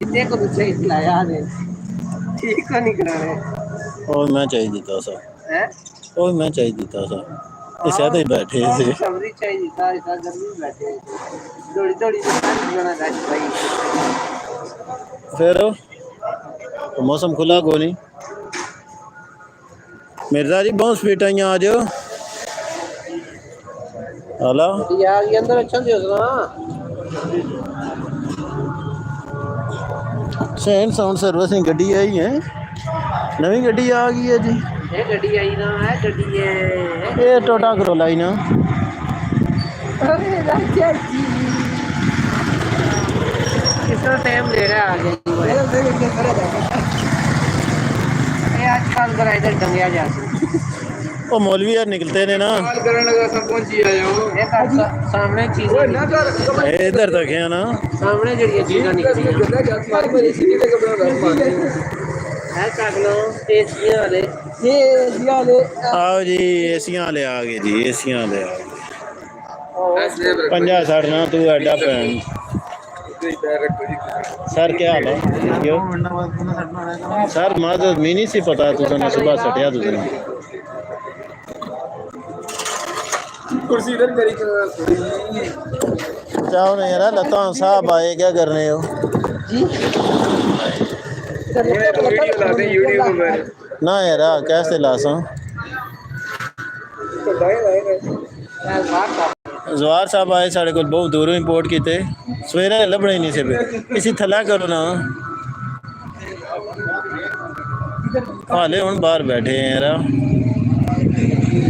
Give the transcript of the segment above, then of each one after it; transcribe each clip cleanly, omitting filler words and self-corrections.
कितने को दूसरे खिलाया ने ठीक को नहीं कराने और मैं चाहिए देता सा हैं और मैं चाहिए देता सा इस हाँ ही बैठे थे सबरी चाहिए था इतना गर्मी में बैठे दौड़ी दौड़ी बना गाड़ी भाई फिर तो मौसम खुला को नहीं मिर्जा जी बहुत स्पीड आई आज हाला यार ये अंदर अच्छा दियो ना सैन साउंड सर्विसिंग गड्डी आई है नवी गड्डी आ गई है जी ये गड्डी आई ना है गड्डी ये टोटा करोला ही ना अरे राजा जी कितना टाइम ले रहा है आगे ये आजकल जरा इधर डंगिया जा वो मौलवी यार निकलते ने ना सामने चीज इधर तक है ना सामने जड़ी चीज़ निकली है चख लो एसियां वाले ये एसियां वाले आओ जी एसियां ले आ गए जी एसियां ले आ गए 50-60 ना तू एडा भैन सर क्या हाल है क्यों सर मां मीनी सी पता तुझे सुबह सटिया तुझे कुर्सी इधर करी जाओ ना यार लता साहब आए क्या करने हो जी वीडियो लाते यूट्यूब पर ना यार कैसे लासा जवार साहब आए साढ़े को बहुत दूरों इंपोर्ट किए सवेरे लभने नहीं से इसी थला करो ना हाले हूँ बाहर बैठे हैं यार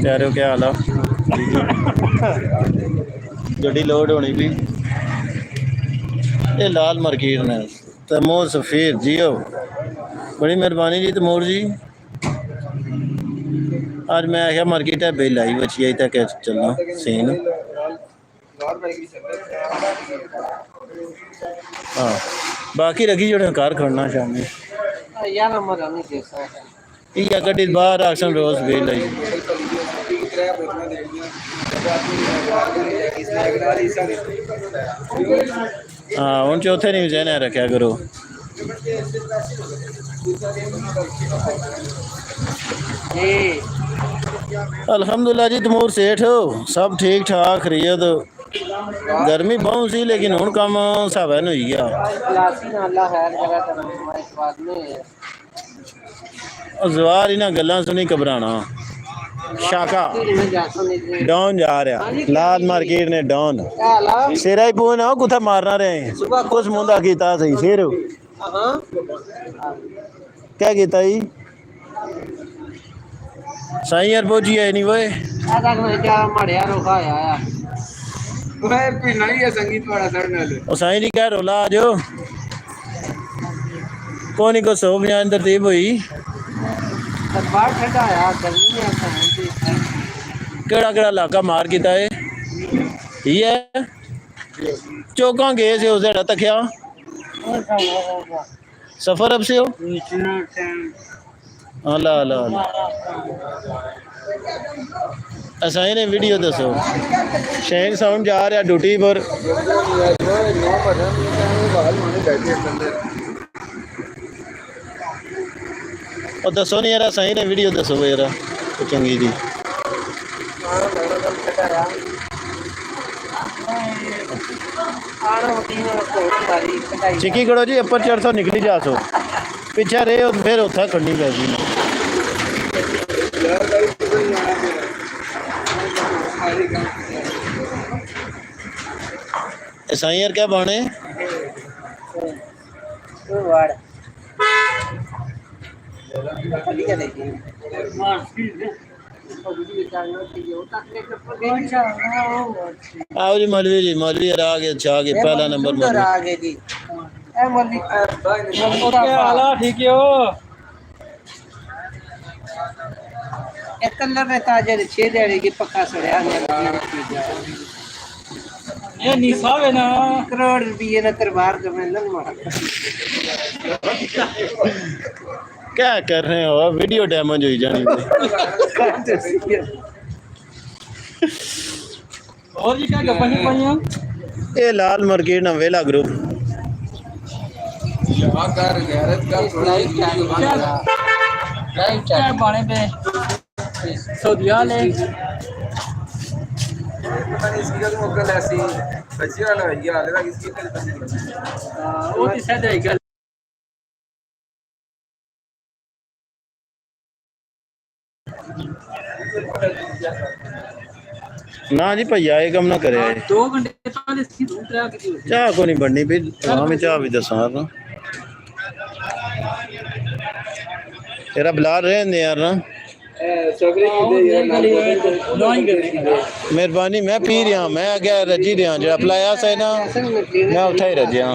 कह रहे हो क्या हाल है गड्डी लोड होनी भी ये लाल मरकीर ने तैमूर सफ़ीर जियो बड़ी मेहरबानी जी तैमूर जी आज मैं आया मार्केट है बिल आई बची आई तक चलना सीन हाँ बाकी रखी जो कार खड़ना शामी या गड्डी बाहर आसन रोज बिल आई हाँ हूँ चौथे नहीं जहन रखा करो अल्हम्दुलिल्लाह जी तमूर सेठ हो सब ठीक ठाक खरीद गर्मी बहुत सी लेकिन हूँ कम सावन हो गया जवार इन्हें गल्लां सुनी घबराना शाका डॉन जा रहा लाल मार्केट ने डॉन सिरा ही पूछना हो कुछ मारना रहे कुछ मुंदा किया सही शेर क्या किया जी साई यार पहुंची है नहीं वो साई नहीं कह रोला आज को नहीं को सो बयान तरतीब हुई केड़ा केड़ा इलाका मार किया है ये चौका गए से उस तकिया सफर अब से हो अल्लाह अल्लाह असाई ने वीडियो दसो शैन साउंड जा रहा ड्यूटी पर और दसो नहीं यार सही ने वीडियो दसो यार तो चंगी जी चिकी करो जी अपर 400 निकली जा सो पिछा रहे फिर उथा खड़नी पैगी साई यार क्या बाने आओ जी मौलवी आ गए छा गए पहला नंबर आ गए जी मौलवी ठीक है एक कलर में ताजे 6 दिहाड़ी की पक्का सड़या ये निसाब है ना करोड़ रुपये ना तरबार का मिलन मारा क्या कर रहे हो वीडियो डैमेज हुई जानी और जी क्या गप्पा नहीं पाई ये लाल मार्केट ना वेला ग्रुप कर गैरत का लाइव क्या बाने पे सऊदिया ले पता नहीं इसकी गल मुकल ऐसी बच्ची वाला है ये हाले तक इसकी गल वो ती सद है गल ना जी भैया ये कम ना करे 2 घंटे पहले इसकी धूप रहा की चाह को नहीं बननी भी हमें चाह भी दसा ना तेरा बिलाल रहने यार ना मेहरबानी मैं पी रहा मैं अगे रजी रहा जो अपलाया से ना मैं उठा ही रजिया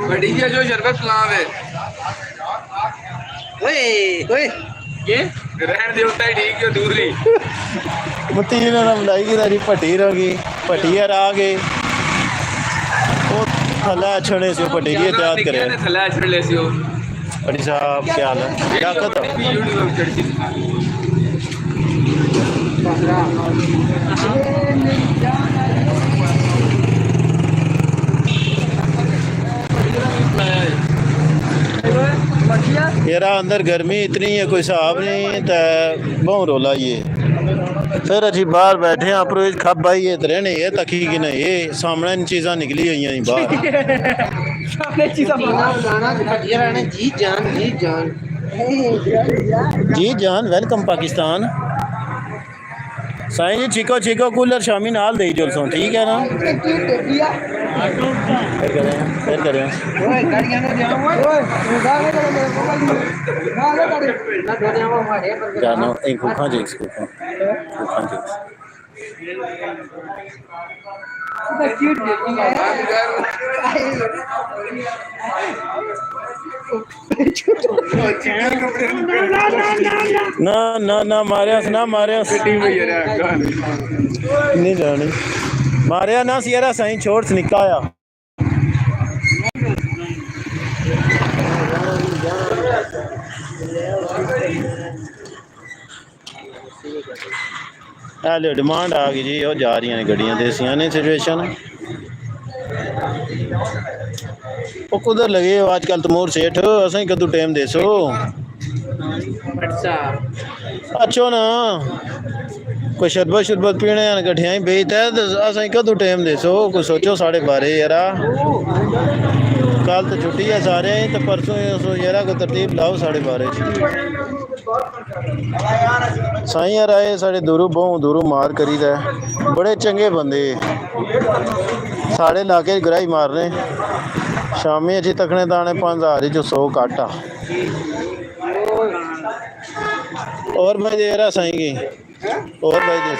बड़ी है जो शरबत पिलाव है ओए ओए ये रहन दे उठा ही ठीक है दूसरी मतीन ना मलाई की तारी पट्टी रही पट्टी यार आ गए वो थला छड़े से पट्टी की एहतियात करे थला छड़ ले सी पट्टी साहब क्या हाल है क्या कहता यूट्यूब चढ़ी यार अंदर गर्मी इतनी है कोई हिसाब नहीं तो बहुत रोला ये फिर अच्छी बाहर बैठे हैं आप खप भाई ये रहने ये तकी कि नहीं ये सामने इन चीज़ा निकली हुई हैं बाहर जी जान वेलकम पाकिस्तान साईं जी चीको चीको कूलर शामी नाल दे जुलसों ठीक है ना फिर करें जाना एक भूखा जिक्स भूखा जिक्स ना ना ना मारे ना मारे नहीं जानी मारे ना सियारा साईं छोड़ से निकाया हाले डिमांड आ गई जी वो जा रही हैं गड्डियां देसियां ने सिचुएशन वो कुधर लगे हो आजकल तो मोर सेठ असें कदू टाइम देसो अच्छो ना कोई शरबत शरबत पीने गठिया ही बेचता है तो असें कदू टाइम देसो कोई सोचो साढ़े बारे यारा कल तो छुट्टी है सारे तो परसों यारा कोई तरतीब लाओ साढ़े बारे साईं यार आए साढ़े दूरों बहु दूरों मार करी दा बड़े चंगे बंदे साढ़े इलाके ग्राही मारने शामी अच्छी तकने दाने 5000 जो 100 काटा और भाई दे रहा साईं की और भाई दे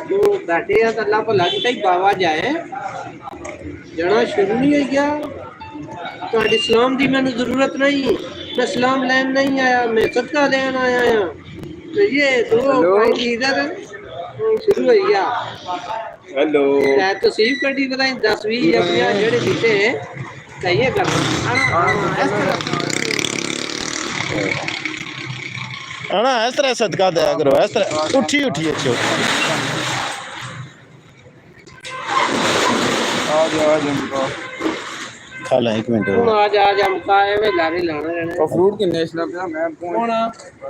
तू बैठे है अल्लाह भला की बाबा जाए जाना शुरू नहीं हो गया तो इस्लाम की मैंने जरूरत नहीं मैं सलाम लेन नहीं आया मैं सदका लेन आया हूँ तो ये दो इधर शुरू हो गया हेलो तसीब कड़ी बताई 10-20 या 50 जेड़े दिते हैं कहिए कर ना इस तरह सदका दया करो इस तरह उठी उठी अच्छे खा ला 1 मिनट आज हमका में लारी लाना रहना और फ्रूट की नेशनल पे मैं कौन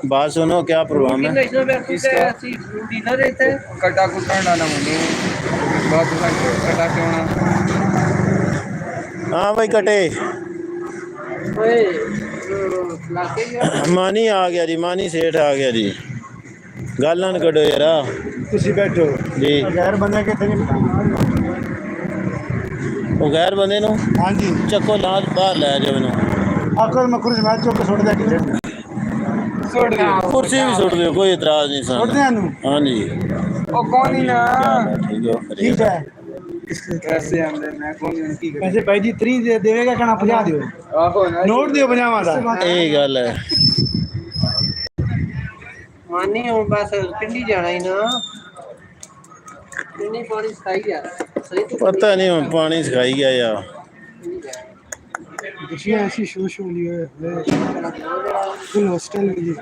बात सुनो क्या प्रोग्राम है इसका फ्रूट डिनर रहता है कटा कुटा डाला मुझे बहुत कटा के होना हाँ भाई कटे ओए मानी आ गया जी मानी सेठ आ गया जी गल ना कटो यारा तुसी बैठो जी गैर बंदे कितने वो गैर बंदे नु हाँ जी चक्को लाल बाहर लै जाओ मैनू अकल मकुर मैच चौक छोड़ दिया किधर छोड़ दिया कुर्सी भी सुट दो कोई इतराज नहीं छोड़ सन दिया नु हाँ जी ओ कौन ही ना ठीक है कैसे आंदे मैं कौन की पैसे भाई जी 3 देवेगा कहना 50 दियो आहो ना नोट दियो 50 दा यही गल है मानी हूं बस पिंडी जाना ही ना पिंडी पानी सही यार सही तो पता नहीं हम पानी सिखाई गया यार दुनिया ऐसी शो शो लिए फुल हॉस्टल में जी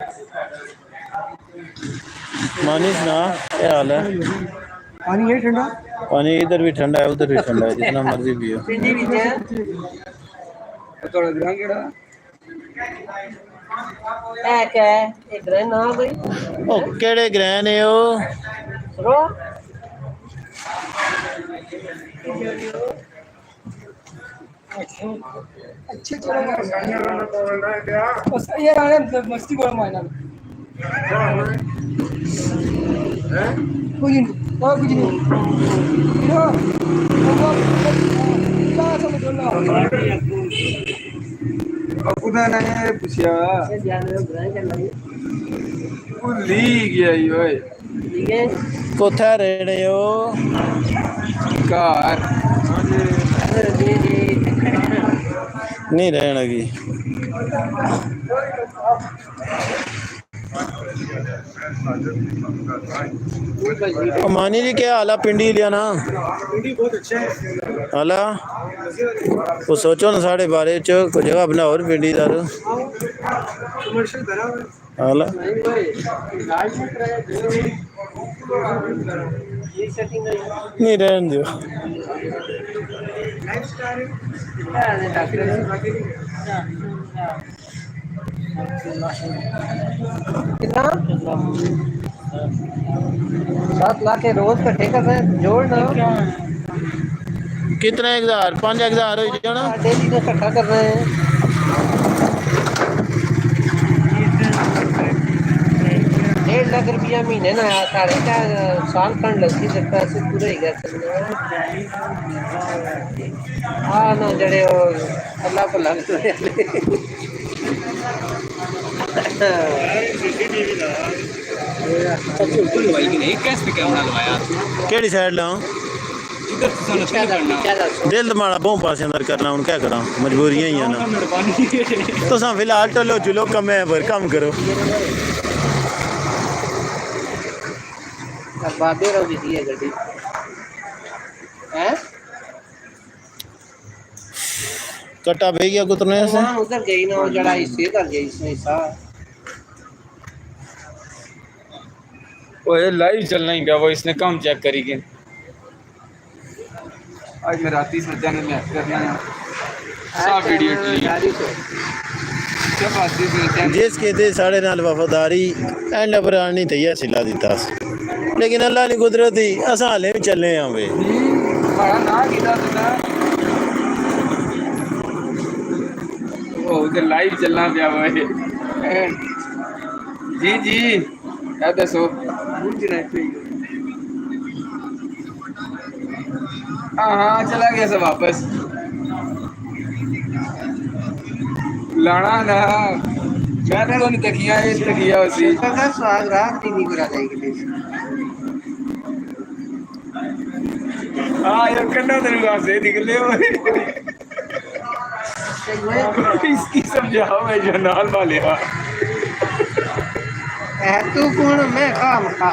मानी सुना क्या हाल है पानी है ठंडा पानी इधर भी ठंडा है उधर भी ठंडा है जितना मर्जी पियो पिंडी भी है थोड़ा ध्यान केड़ा है क्या है इधर ना भाई ओ केड़े ग्रह ने ओ रो अच्छे चलो बस ये आने मस्ती बोल मायना कुछ नहीं कुछ नहीं नो क्या समझ लो खुदा ने पूछा भूली गया ओए कोथा रहने ओ कार नहीं रहने की मानी जी क्या हाल पिंडी लिया ना बहुत अच्छा है हाला वो सोचो ना साढ़े बारे च कोई जगह बनाओ और पिंडी दार कमर्शियल करा हाला नहीं रहने दो लाइफ स्टाइल कितना 7 लाख के रोज का ठेका है जोड़ ना कितने 1000 5000 हो जाना डेली का इकट्ठा कर रहे हैं 1.5 लाख रुपया महीने ना साढ़े का साल खंड लगती सकता है पूरा ही गया हाँ ना जड़े अल्लाह को लग केड़ी साइड लाऊं दिल माड़ा बहु पास अंदर करना हूं क्या करा मजबूरियां ही है ना तो फिलहाल टलो चलो कम है पर कम करो बाबे रो दी है गड्डी हैं कट्टा भे गया कुतरने से वहां उधर गई ना वो जड़ा इससे कर गई इसमें सा ओए लाइव चलना ही क्या वो इसने कम चेक करी के आज मैं रात 30 बजे में करना है सब वीडियो क्लिप सब आती है जिस कहते साढ़े नाल वफादारी एंड बरानी थी सिला दिता लेकिन अल्लाह ने कुदरत ही असा हाले भी चले हैं वे बड़ा ना कीता तुना ओ उधर लाइव चलना पिया वो जी जी क्या दसो भूल जी नहीं हाँ चला गया सब वापस लाना ना मैंने तो नहीं तकिया है तकिया उसी का स्वाद रात नहीं करा जाएगी हाँ यार करना तेरे को से निकले हो इसकी समझाओ मैं जनाल वाले हाँ तू कौन मैं काम खा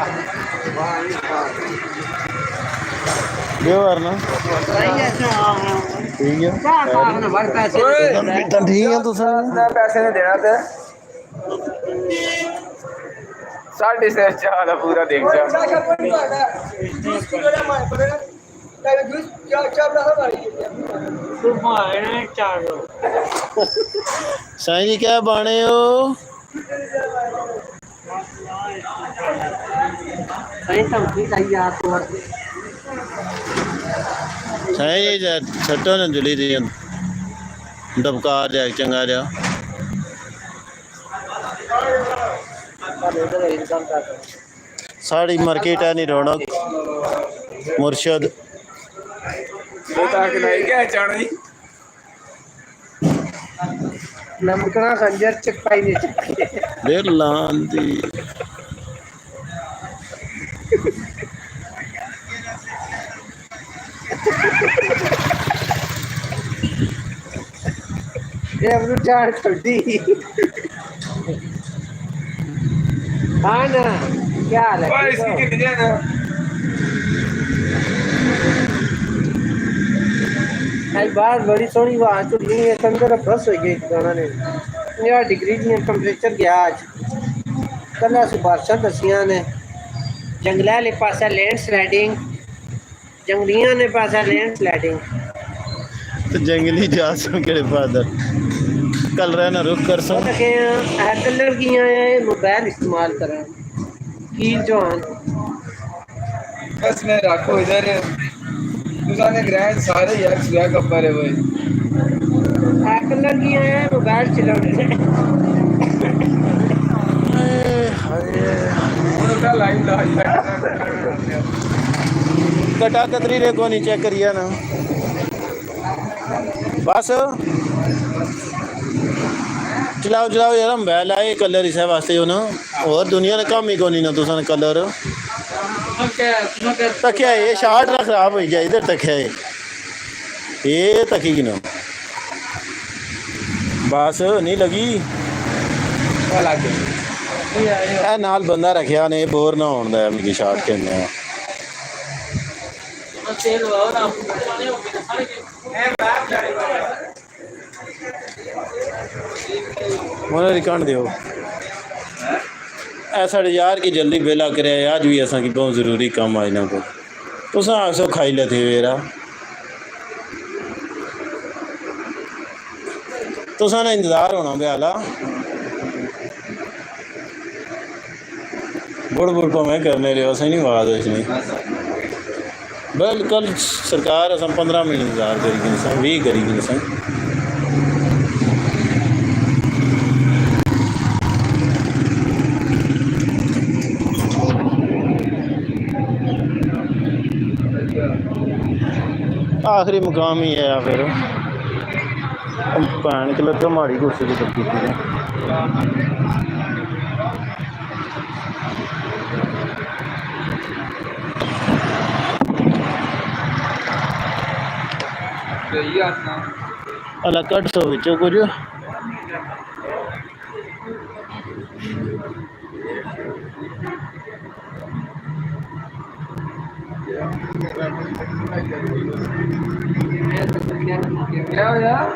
ना ठीक है ठीक है तो पैसे नहीं देना थे साढ़े से चाह पूरा देख जा साईं जी क्या बाने हो साईं जी छटो न जुली दी दबकार जा चंगा जा साड़ी मार्केट है नहीं रौनक मुर्शद क्या चाणी नमकना खंजर चपाई नहीं देर लांदी ये अपनी चार छोटी हाँ ना क्या हाल है इसकी कितनी है ना आज बात बड़ी सोनी वहाँ तो नहीं है अंदर बस हो गई गाना ने 50 डिग्री जी टेंपरेचर गया आज कल सुबारशा दसियां ने जंगला ले पासा लैंड स्लाइडिंग जंगलियां ने पासा लैंड स्लाइडिंग तो जंगली जा सो केड़े फादर कल रहना रुक कर सो कलर की मोबाइल इस्तेमाल करें कील जवान बस मैं रखो इधर तुसाने ग्रैंड सारे यार सुया कपर है भाई कलर की मोबाइल चलाने उनका लाइव कटा कतरी रे को नहीं चेक करिए ना बस चलाओ चलाओ यार मोबाइल आए कलर इस वास्ते हो ना और दुनिया ने कम ही को नहीं ना तुसा कलर तकिया ये शार्ट ना खराब हो जाए इधर तकिया ये तकी की ना बस नहीं लगी ए नाल बंदा रखिया ने बोर ना होने दा मिगी शार्ट खेलने तेल और मोने रिकॉर्ड दियो ए साढ़े यार की जल्दी बेला करे आज भी असा की बहुत ज़रूरी काम आई ना को तुसा आसो खाई लेते वेरा तुसा ने इंतजार होना बेला बुड़ बुड़ पर मैं करने रहे हो सही नहीं आवाज नहीं बिल्कुल सरकार अस 15 मिनट इंतजार करी 20 करी आखिरी मुकाम ही है फिर भैन के लगा माड़ी कुर्सी की तब्दील की अला कट सौ विचों कुछ क्या